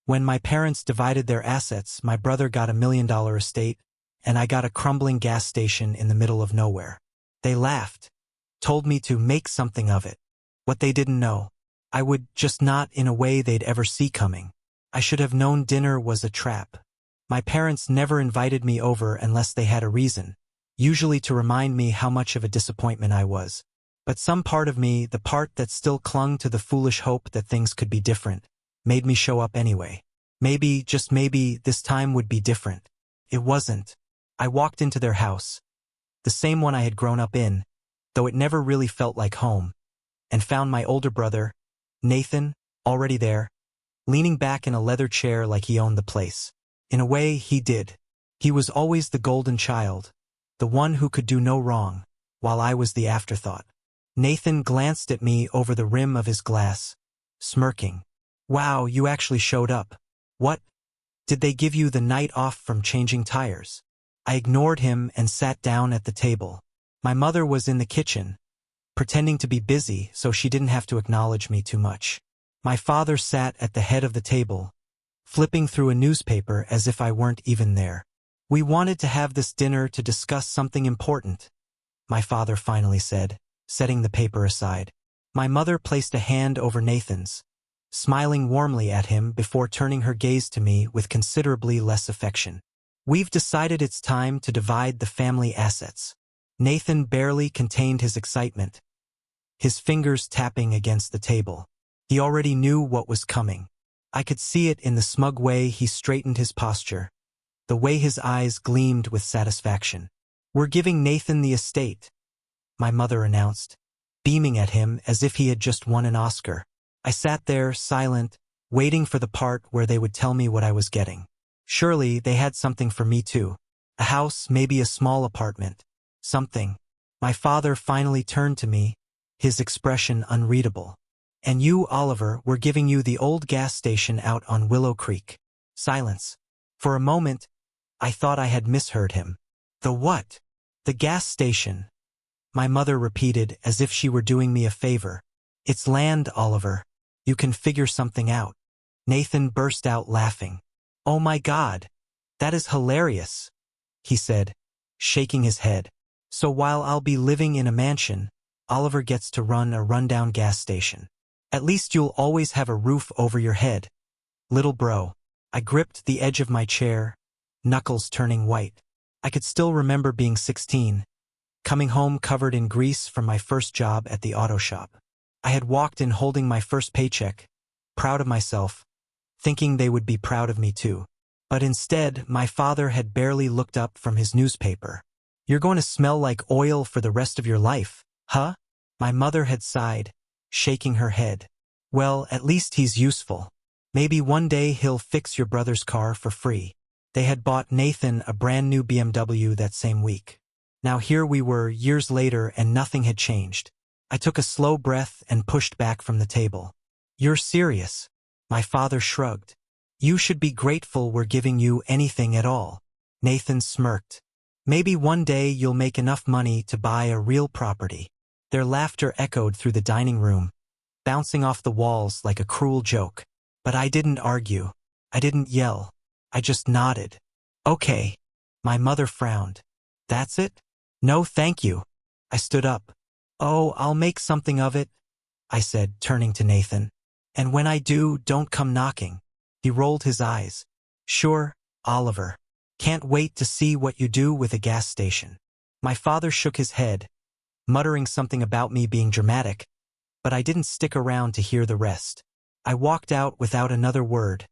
When my parents divided their assets, my brother got $1 million estate, and I got a crumbling gas station in the middle of nowhere. They laughed, told me to make something of it. What they didn't know, I would, just not in a way they'd ever see coming. I should have known dinner was a trap. My parents never invited me over unless they had a reason, usually to remind me how much of a disappointment I was. But some part of me, the part that still clung to the foolish hope that things could be different, made me show up anyway. Maybe, just maybe, this time would be different. It wasn't. I walked into their house, the same one I had grown up in, though it never really felt like home, and found my older brother, Nathan, already there, leaning back in a leather chair like he owned the place. In a way, he did. He was always the golden child, the one who could do no wrong, while I was the afterthought. Nathan glanced at me over the rim of his glass, smirking. "Wow, you actually showed up. What? Did they give you the night off from changing tires?" I ignored him and sat down at the table. My mother was in the kitchen, pretending to be busy so she didn't have to acknowledge me too much. My father sat at the head of the table, flipping through a newspaper as if I weren't even there. "We wanted to have this dinner to discuss something important," my father finally said, setting the paper aside. My mother placed a hand over Nathan's, smiling warmly at him before turning her gaze to me with considerably less affection. "We've decided it's time to divide the family assets." Nathan barely contained his excitement, his fingers tapping against the table. He already knew what was coming. I could see it in the smug way he straightened his posture, the way his eyes gleamed with satisfaction. "We're giving Nathan the estate," my mother announced, beaming at him as if he had just won an Oscar. I sat there, silent, waiting for the part where they would tell me what I was getting. Surely they had something for me too. A house, maybe a small apartment. Something. My father finally turned to me, his expression unreadable. "And you, Oliver, we're giving you the old gas station out on Willow Creek." Silence. For a moment, I thought I had misheard him. "The what?" "The gas station," my mother repeated as if she were doing me a favor. "It's land, Oliver. You can figure something out." Nathan burst out laughing. "Oh my God, that is hilarious," he said, shaking his head. "So while I'll be living in a mansion, Oliver gets to run a rundown gas station. At least you'll always have a roof over your head, little bro." I gripped the edge of my chair, knuckles turning white. I could still remember being 16, coming home covered in grease from my first job at the auto shop. I had walked in holding my first paycheck, proud of myself, thinking they would be proud of me too. But instead, my father had barely looked up from his newspaper. "You're going to smell like oil for the rest of your life, huh?" My mother had sighed, shaking her head. "Well, at least he's useful. Maybe one day he'll fix your brother's car for free." They had bought Nathan a brand new BMW that same week. Now here we were, years later, and nothing had changed. I took a slow breath and pushed back from the table. "You're serious?" My father shrugged. "You should be grateful we're giving you anything at all." Nathan smirked. "Maybe one day you'll make enough money to buy a real property." Their laughter echoed through the dining room, bouncing off the walls like a cruel joke. But I didn't argue. I didn't yell. I just nodded. "Okay." My mother frowned. "That's it?" "No, thank you." I stood up. "Oh, I'll make something of it," I said, turning to Nathan. "And when I do, don't come knocking." He rolled his eyes. "Sure, Oliver. Can't wait to see what you do with a gas station." My father shook his head, muttering something about me being dramatic, but I didn't stick around to hear the rest. I walked out without another word,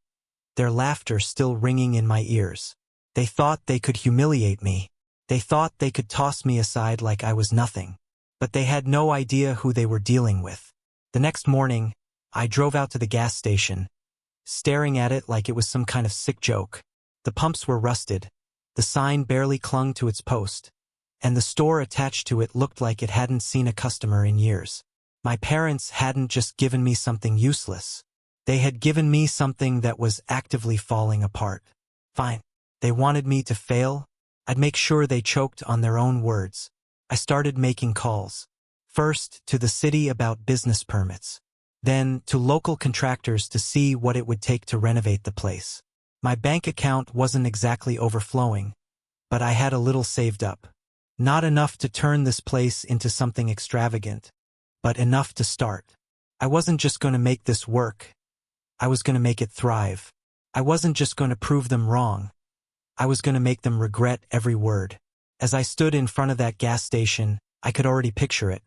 their laughter still ringing in my ears. They thought they could humiliate me. They thought they could toss me aside like I was nothing. But they had no idea who they were dealing with. The next morning, I drove out to the gas station, staring at it like it was some kind of sick joke. The pumps were rusted, the sign barely clung to its post, and the store attached to it looked like it hadn't seen a customer in years. My parents hadn't just given me something useless. They had given me something that was actively falling apart. Fine. They wanted me to fail. I'd make sure they choked on their own words. I started making calls. First, to the city about business permits. then to local contractors to see what it would take to renovate the place. My bank account wasn't exactly overflowing, but I had a little saved up. Not enough to turn this place into something extravagant, but enough to start. I wasn't just going to make this work. I was going to make it thrive. I wasn't just going to prove them wrong. I was going to make them regret every word. As I stood in front of that gas station, I could already picture it.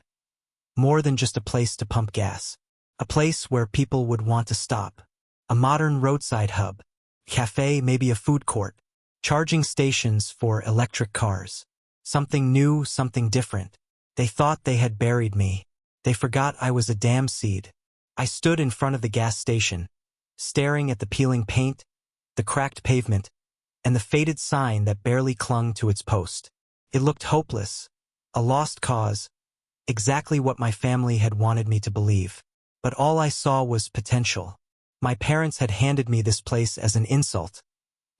More than just a place to pump gas. A place where people would want to stop. A modern roadside hub. Cafe, maybe a food court. Charging stations for electric cars. Something new, something different. They thought they had buried me. They forgot I was a damn seed. I stood in front of the gas station, staring at the peeling paint, the cracked pavement, and the faded sign that barely clung to its post. It looked hopeless, a lost cause, exactly what my family had wanted me to believe. But all I saw was potential. My parents had handed me this place as an insult,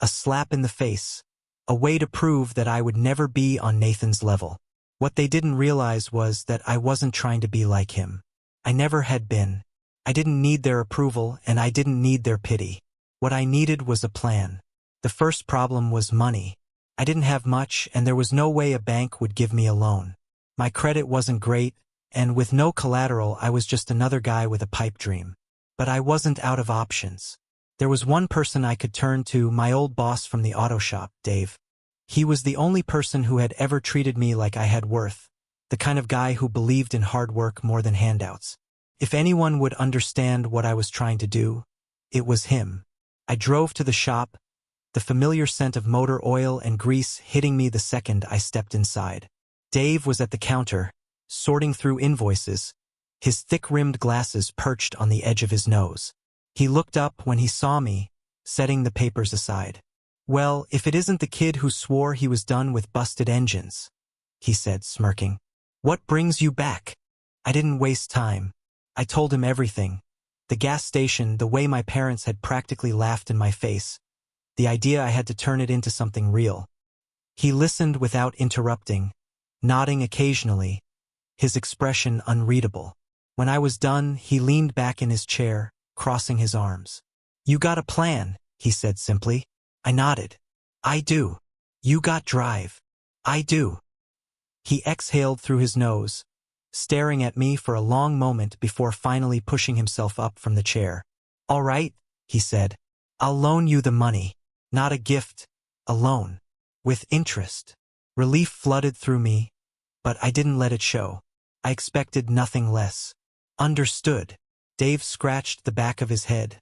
a slap in the face, a way to prove that I would never be on Nathan's level. What they didn't realize was that I wasn't trying to be like him. I never had been. I didn't need their approval, and I didn't need their pity. What I needed was a plan. The first problem was money. I didn't have much, and there was no way a bank would give me a loan. My credit wasn't great, and with no collateral I was just another guy with a pipe dream. But I wasn't out of options. There was one person I could turn to, my old boss from the auto shop, Dave. He was the only person who had ever treated me like I had worth, the kind of guy who believed in hard work more than handouts. If anyone would understand what I was trying to do, it was him. I drove to the shop, the familiar scent of motor oil and grease hitting me the second I stepped inside. Dave was at the counter, sorting through invoices, his thick-rimmed glasses perched on the edge of his nose. He looked up when he saw me, setting the papers aside. "Well, if it isn't the kid who swore he was done with busted engines," he said, smirking. "What brings you back?" I didn't waste time. I told him everything. The gas station, the way my parents had practically laughed in my face. The idea I had to turn it into something real. He listened without interrupting, nodding occasionally, his expression unreadable. When I was done, he leaned back in his chair, crossing his arms. "You got a plan," he said simply. I nodded. "I do." "You got drive." "I do." He exhaled through his nose, staring at me for a long moment before finally pushing himself up from the chair. "All right," he said. "I'll loan you the money. Not a gift, a loan. With interest." Relief flooded through me, but I didn't let it show. I expected nothing less. "Understood." Dave scratched the back of his head,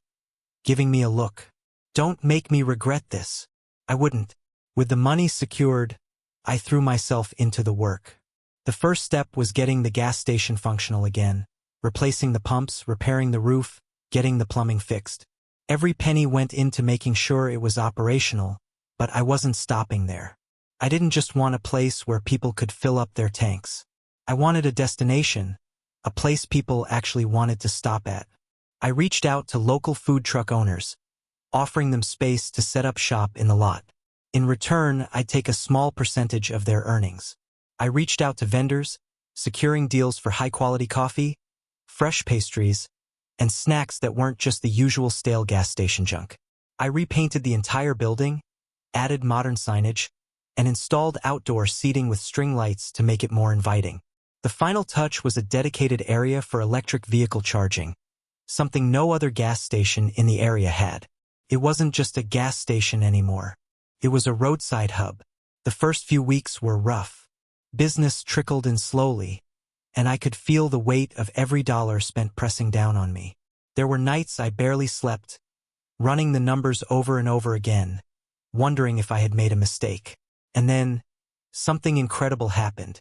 giving me a look. "Don't make me regret this." I wouldn't. With the money secured, I threw myself into the work. The first step was getting the gas station functional again, replacing the pumps, repairing the roof, getting the plumbing fixed. Every penny went into making sure it was operational, but I wasn't stopping there. I didn't just want a place where people could fill up their tanks. I wanted a destination, a place people actually wanted to stop at. I reached out to local food truck owners, offering them space to set up shop in the lot. In return, I'd take a small percentage of their earnings. I reached out to vendors, securing deals for high-quality coffee, fresh pastries, and snacks that weren't just the usual stale gas station junk. I repainted the entire building, added modern signage, and installed outdoor seating with string lights to make it more inviting. The final touch was a dedicated area for electric vehicle charging, something no other gas station in the area had. It wasn't just a gas station anymore. It was a roadside hub. The first few weeks were rough. Business trickled in slowly, and I could feel the weight of every dollar spent pressing down on me. There were nights I barely slept, running the numbers over and over again, wondering if I had made a mistake. And then, something incredible happened.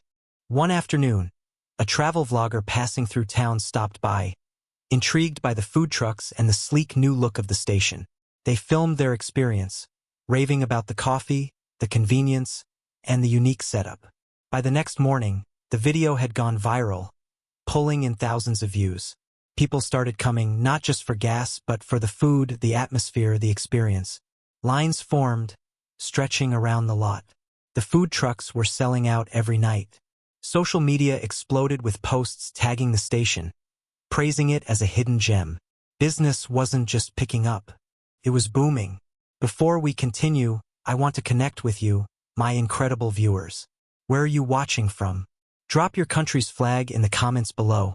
One afternoon, a travel vlogger passing through town stopped by, intrigued by the food trucks and the sleek new look of the station. They filmed their experience, raving about the coffee, the convenience, and the unique setup. By the next morning, the video had gone viral, pulling in thousands of views. People started coming not just for gas, but for the food, the atmosphere, the experience. Lines formed, stretching around the lot. The food trucks were selling out every night. Social media exploded with posts tagging the station, praising it as a hidden gem. Business wasn't just picking up. It was booming. Before we continue, I want to connect with you, my incredible viewers. Where are you watching from? Drop your country's flag in the comments below.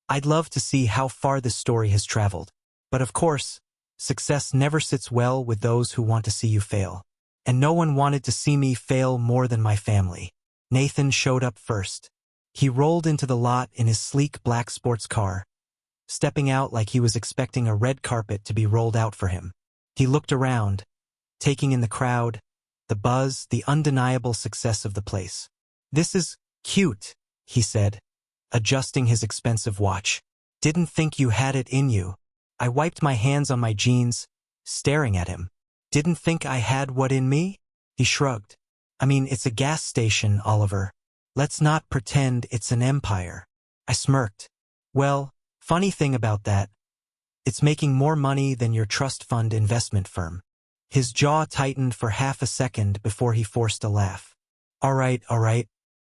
I'd love to see how far this story has traveled. But of course, success never sits well with those who want to see you fail. And no one wanted to see me fail more than my family. Nathan showed up first. He rolled into the lot in his sleek black sports car, stepping out like he was expecting a red carpet to be rolled out for him. He looked around, taking in the crowd, the buzz, the undeniable success of the place. "This is cute," he said, adjusting his expensive watch. "Didn't think you had it in you." I wiped my hands on my jeans, staring at him. "Didn't think I had what in me?" He shrugged. "I mean, it's a gas station, Oliver. Let's not pretend it's an empire." I smirked. "Well, funny thing about that, it's making more money than your trust fund investment firm." His jaw tightened for half a second before he forced a laugh. All right.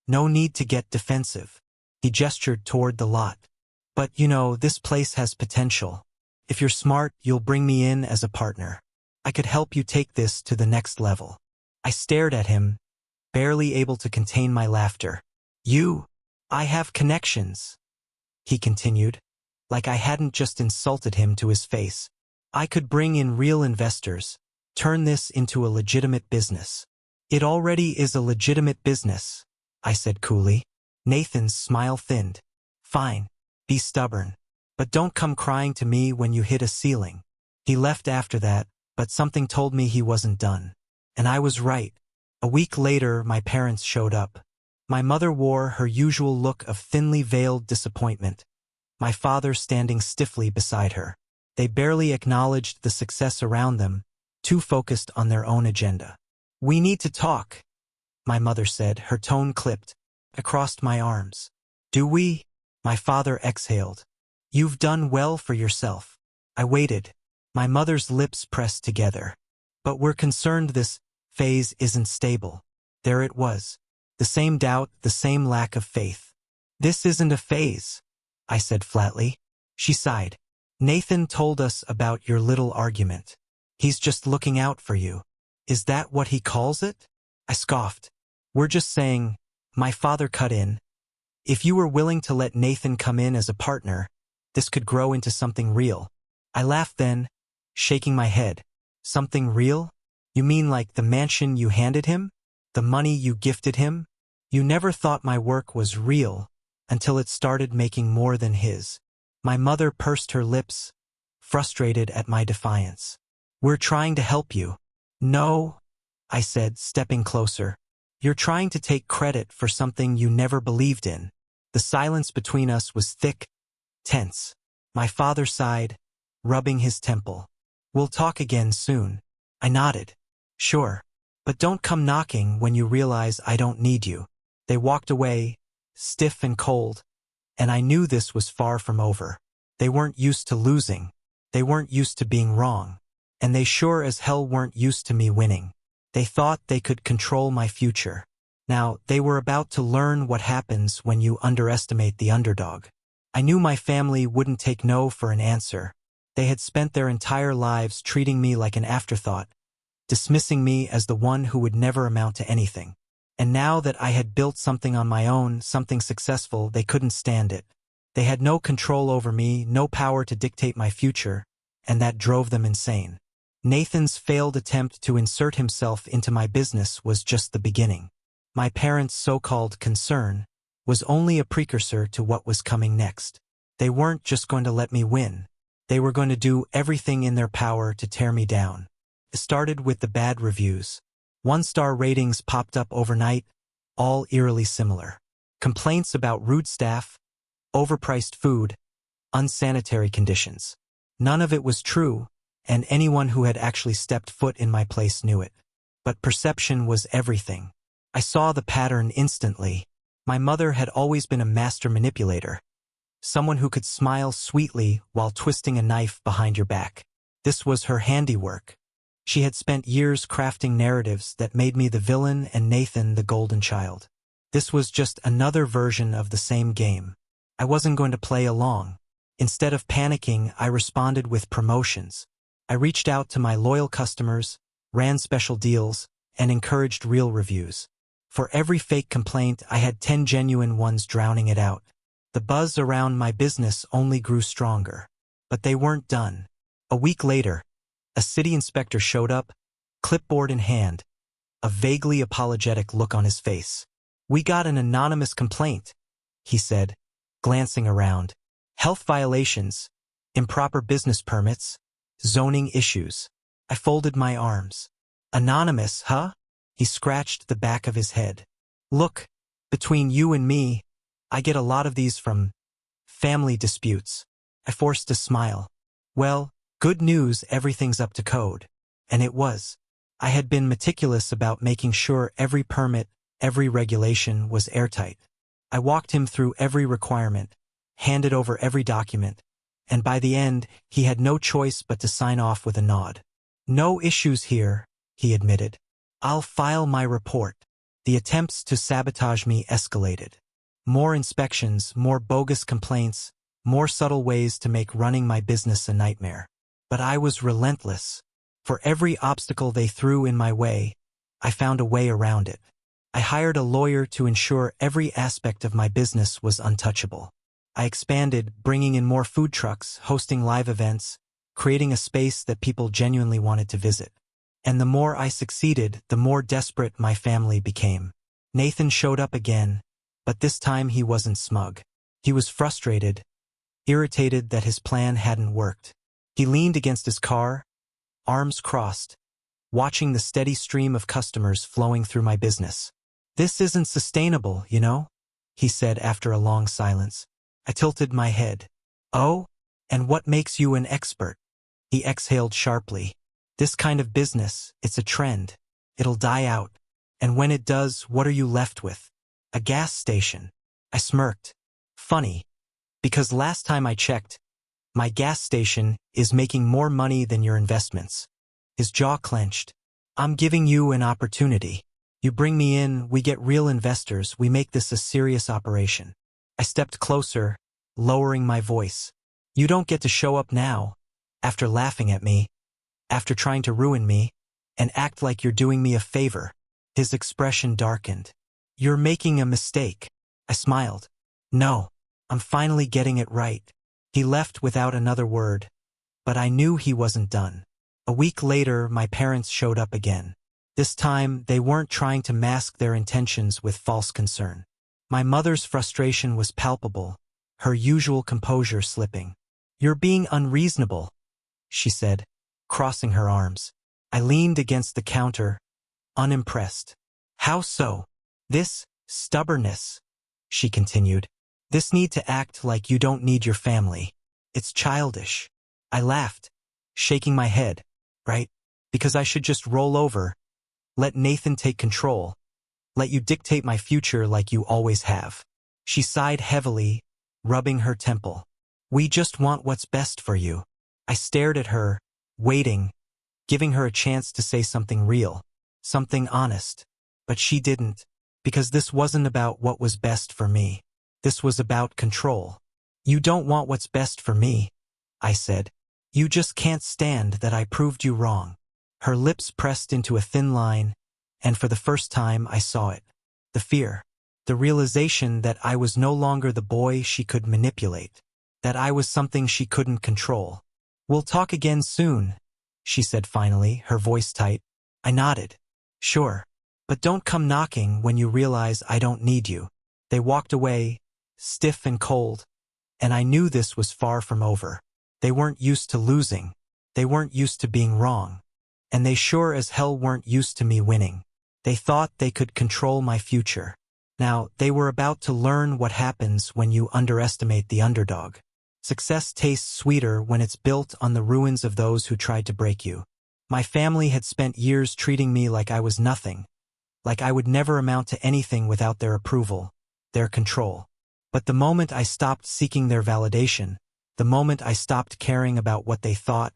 No need to get defensive." He gestured toward the lot. "But this place has potential. If you're smart, you'll bring me in as a partner. I could help you take this to the next level." I stared at him, barely able to contain my laughter. I have connections," he continued, like I hadn't just insulted him to his face. "I could bring in real investors, turn this into a legitimate business." "It already is a legitimate business," I said coolly. Nathan's smile thinned. "Fine, be stubborn. But don't come crying to me when you hit a ceiling." He left after that, but something told me he wasn't done. And I was right. A week later, my parents showed up. My mother wore her usual look of thinly veiled disappointment, my father standing stiffly beside her. They barely acknowledged the success around them, too focused on their own agenda. "We need to talk," my mother said, her tone clipped. I crossed my arms. "Do we?" My father exhaled. "You've done well for yourself." I waited, my mother's lips pressed together. "But we're concerned this phase isn't stable." There it was. The same doubt, the same lack of faith. "This isn't a phase," I said flatly. She sighed. "Nathan told us about your little argument. He's just looking out for you." "Is that what he calls it?" I scoffed. "We're just saying," my father cut in, "if you were willing to let Nathan come in as a partner, this could grow into something real." I laughed then, shaking my head. "Something real? You mean like the mansion you handed him? The money you gifted him? You never thought my work was real until it started making more than his." My mother pursed her lips, frustrated at my defiance. "We're trying to help you." "No," I said, stepping closer. "You're trying to take credit for something you never believed in." The silence between us was thick, tense. My father sighed, rubbing his temple. "We'll talk again soon." I nodded. "Sure. But don't come knocking when you realize I don't need you." They walked away, stiff and cold, and I knew this was far from over. They weren't used to losing. They weren't used to being wrong. And they sure as hell weren't used to me winning. They thought they could control my future. Now, they were about to learn what happens when you underestimate the underdog. I knew my family wouldn't take no for an answer. They had spent their entire lives treating me like an afterthought, dismissing me as the one who would never amount to anything. And now that I had built something on my own, something successful, they couldn't stand it. They had no control over me, no power to dictate my future, and that drove them insane. Nathan's failed attempt to insert himself into my business was just the beginning. My parents' so-called concern was only a precursor to what was coming next. They weren't just going to let me win. They were going to do everything in their power to tear me down. It started with the bad reviews. 1-star ratings popped up overnight, all eerily similar. Complaints about rude staff, overpriced food, unsanitary conditions. None of it was true, and anyone who had actually stepped foot in my place knew it. But perception was everything. I saw the pattern instantly. My mother had always been a master manipulator, someone who could smile sweetly while twisting a knife behind your back. This was her handiwork. She had spent years crafting narratives that made me the villain and Nathan the golden child. This was just another version of the same game. I wasn't going to play along. Instead of panicking, I responded with promotions. I reached out to my loyal customers, ran special deals, and encouraged real reviews. For every fake complaint, I had 10 genuine ones drowning it out. The buzz around my business only grew stronger. But they weren't done. A week later, a city inspector showed up, clipboard in hand, a vaguely apologetic look on his face. "We got an anonymous complaint," he said, glancing around. "Health violations, improper business permits, zoning issues." I folded my arms. "Anonymous, huh?" He scratched the back of his head. "Look, between you and me, I get a lot of these from family disputes." I forced a smile. "Well, good news, everything's up to code." And it was. I had been meticulous about making sure every permit, every regulation was airtight. I walked him through every requirement, handed over every document, and by the end, he had no choice but to sign off with a nod. "No issues here," he admitted. "I'll file my report." The attempts to sabotage me escalated. More inspections, more bogus complaints, more subtle ways to make running my business a nightmare. But I was relentless. For every obstacle they threw in my way, I found a way around it. I hired a lawyer to ensure every aspect of my business was untouchable. I expanded, bringing in more food trucks, hosting live events, creating a space that people genuinely wanted to visit. And the more I succeeded, the more desperate my family became. Nathan showed up again, but this time he wasn't smug. He was frustrated, irritated that his plan hadn't worked. He leaned against his car, arms crossed, watching the steady stream of customers flowing through my business. "This isn't sustainable, you know?" he said after a long silence. I tilted my head. "Oh? And what makes you an expert?" He exhaled sharply. "This kind of business, it's a trend. It'll die out. And when it does, what are you left with? A gas station." I smirked. "Funny. Because last time I checked, my gas station is making more money than your investments." His jaw clenched. "I'm giving you an opportunity. You bring me in, we get real investors, we make this a serious operation." I stepped closer, lowering my voice. "You don't get to show up now, after laughing at me, after trying to ruin me, and act like you're doing me a favor." His expression darkened. "You're making a mistake." I smiled. "No, I'm finally getting it right." He left without another word, but I knew he wasn't done. A week later, my parents showed up again. This time, they weren't trying to mask their intentions with false concern. My mother's frustration was palpable, her usual composure slipping. "You're being unreasonable," she said, crossing her arms. I leaned against the counter, unimpressed. "How so?" "This stubbornness," she continued. "This need to act like you don't need your family. It's childish." I laughed, shaking my head. "Right? Because I should just roll over, let Nathan take control, let you dictate my future like you always have." She sighed heavily, rubbing her temple. "We just want what's best for you." I stared at her, waiting, giving her a chance to say something real, something honest. But she didn't, because this wasn't about what was best for me. This was about control. "You don't want what's best for me," I said. "You just can't stand that I proved you wrong." Her lips pressed into a thin line, and for the first time I saw it. The fear. The realization that I was no longer the boy she could manipulate. That I was something she couldn't control. "We'll talk again soon," she said finally, her voice tight. I nodded. "Sure. But don't come knocking when you realize I don't need you." They walked away, stiff and cold, and I knew this was far from over. They weren't used to losing. They weren't used to being wrong. And they sure as hell weren't used to me winning. They thought they could control my future. Now, they were about to learn what happens when you underestimate the underdog. Success tastes sweeter when it's built on the ruins of those who tried to break you. My family had spent years treating me like I was nothing, like I would never amount to anything without their approval, their control. But the moment I stopped seeking their validation, the moment I stopped caring about what they thought,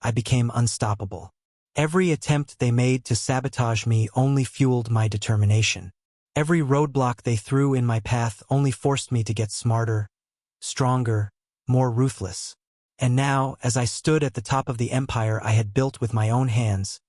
I became unstoppable. Every attempt they made to sabotage me only fueled my determination. Every roadblock they threw in my path only forced me to get smarter, stronger, more ruthless. And now, as I stood at the top of the empire I had built with my own hands,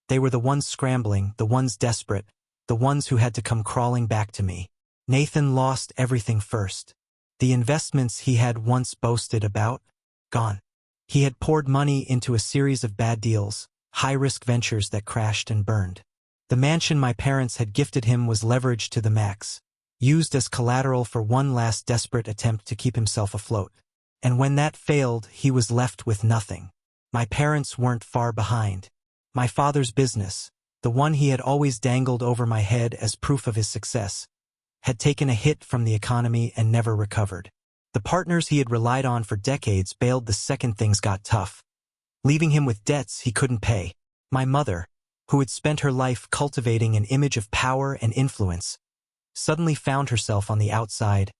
they were the ones scrambling, the ones desperate, the ones who had to come crawling back to me. Nathan lost everything first. The investments he had once boasted about, gone. He had poured money into a series of bad deals, high-risk ventures that crashed and burned. The mansion my parents had gifted him was leveraged to the max, used as collateral for one last desperate attempt to keep himself afloat. And when that failed, he was left with nothing. My parents weren't far behind. My father's business, the one he had always dangled over my head as proof of his success, had taken a hit from the economy and never recovered. The partners he had relied on for decades bailed the second things got tough, leaving him with debts he couldn't pay. My mother, who had spent her life cultivating an image of power and influence, suddenly found herself on the outside,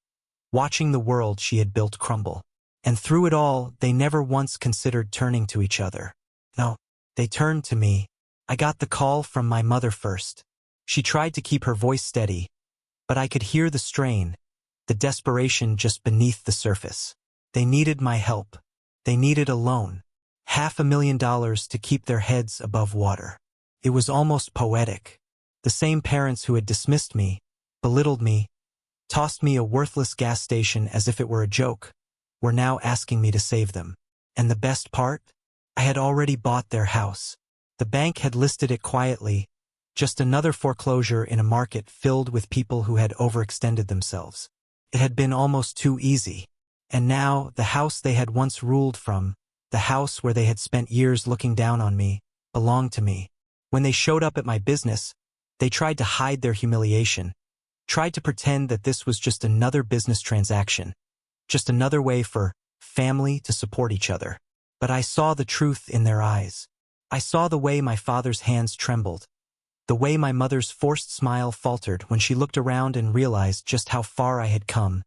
watching the world she had built crumble. And through it all, they never once considered turning to each other. No, they turned to me. I got the call from my mother first. She tried to keep her voice steady, but I could hear the strain, the desperation just beneath the surface. They needed my help. They needed a loan. $500,000 to keep their heads above water. It was almost poetic. The same parents who had dismissed me, belittled me, tossed me a worthless gas station as if it were a joke, were now asking me to save them. And the best part? I had already bought their house. The bank had listed it quietly, just another foreclosure in a market filled with people who had overextended themselves. It had been almost too easy. And now, the house they had once ruled from, the house where they had spent years looking down on me, belonged to me. When they showed up at my business, they tried to hide their humiliation, tried to pretend that this was just another business transaction, just another way for family to support each other. But I saw the truth in their eyes. I saw the way my father's hands trembled, the way my mother's forced smile faltered when she looked around and realized just how far I had come,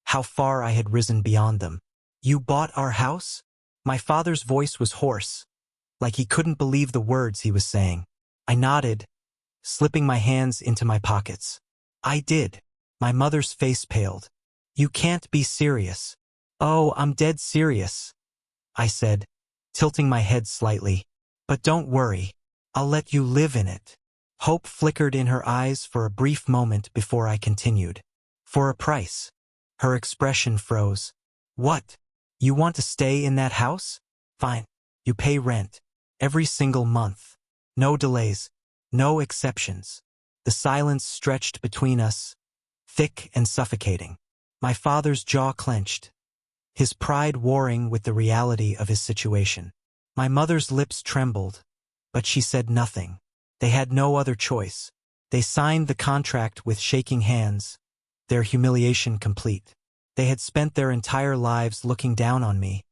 how far I had risen beyond them. "You bought our house?" My father's voice was hoarse, like he couldn't believe the words he was saying. I nodded, slipping my hands into my pockets. "I did." My mother's face paled. "You can't be serious." "Oh, I'm dead serious," I said, tilting my head slightly. "But don't worry, I'll let you live in it." Hope flickered in her eyes for a brief moment before I continued. "For a price." Her expression froze. "What? You want to stay in that house? Fine. You pay rent. Every single month. No delays. No exceptions." The silence stretched between us, thick and suffocating. My father's jaw clenched, his pride warring with the reality of his situation. My mother's lips trembled, but she said nothing. They had no other choice. They signed the contract with shaking hands, their humiliation complete. They had spent their entire lives looking down on me,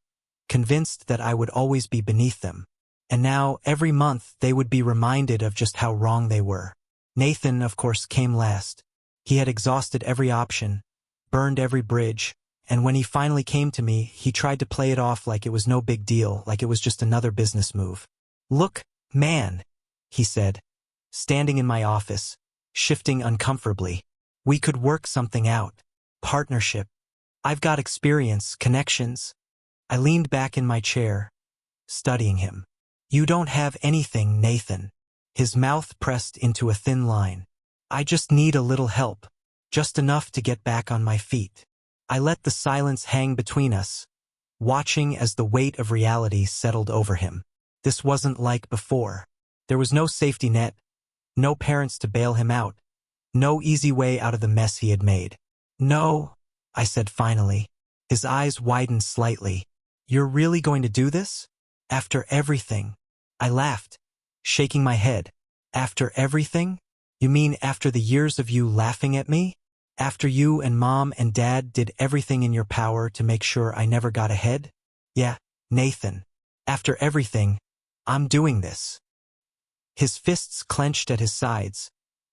convinced that I would always be beneath them. And now, every month, they would be reminded of just how wrong they were. Nathan, of course, came last. He had exhausted every option, burned every bridge, and when he finally came to me, he tried to play it off like it was no big deal, like it was just another business move. "Look, man," he said, standing in my office, shifting uncomfortably. "We could work something out. Partnership. I've got experience, connections." I leaned back in my chair, studying him. "You don't have anything, Nathan." His mouth pressed into a thin line. "I just need a little help, just enough to get back on my feet." I let the silence hang between us, watching as the weight of reality settled over him. This wasn't like before. There was no safety net, no parents to bail him out, no easy way out of the mess he had made. "No," I said finally. His eyes widened slightly. "You're really going to do this? After everything?" I laughed, shaking my head. "After everything? You mean after the years of you laughing at me? After you and Mom and Dad did everything in your power to make sure I never got ahead? Yeah, Nathan. After everything, I'm doing this." His fists clenched at his sides,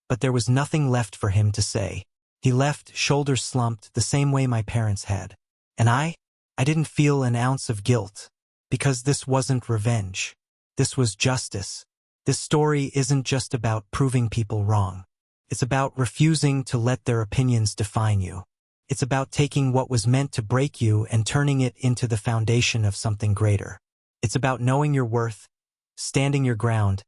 but there was nothing left for him to say. He left, shoulders slumped, the same way my parents had. And I didn't feel an ounce of guilt, because this wasn't revenge. This was justice. This story isn't just about proving people wrong. It's about refusing to let their opinions define you. It's about taking what was meant to break you and turning it into the foundation of something greater. It's about knowing your worth, standing your ground,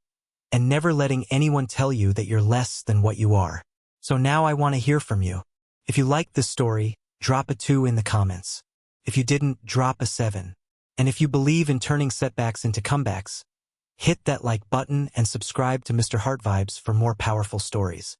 and never letting anyone tell you that you're less than what you are. So now I want to hear from you. If you liked this story, drop a 2 in the comments. If you didn't, drop a 7. And if you believe in turning setbacks into comebacks, hit that like button and subscribe to Mr. HeartVibes for more powerful stories.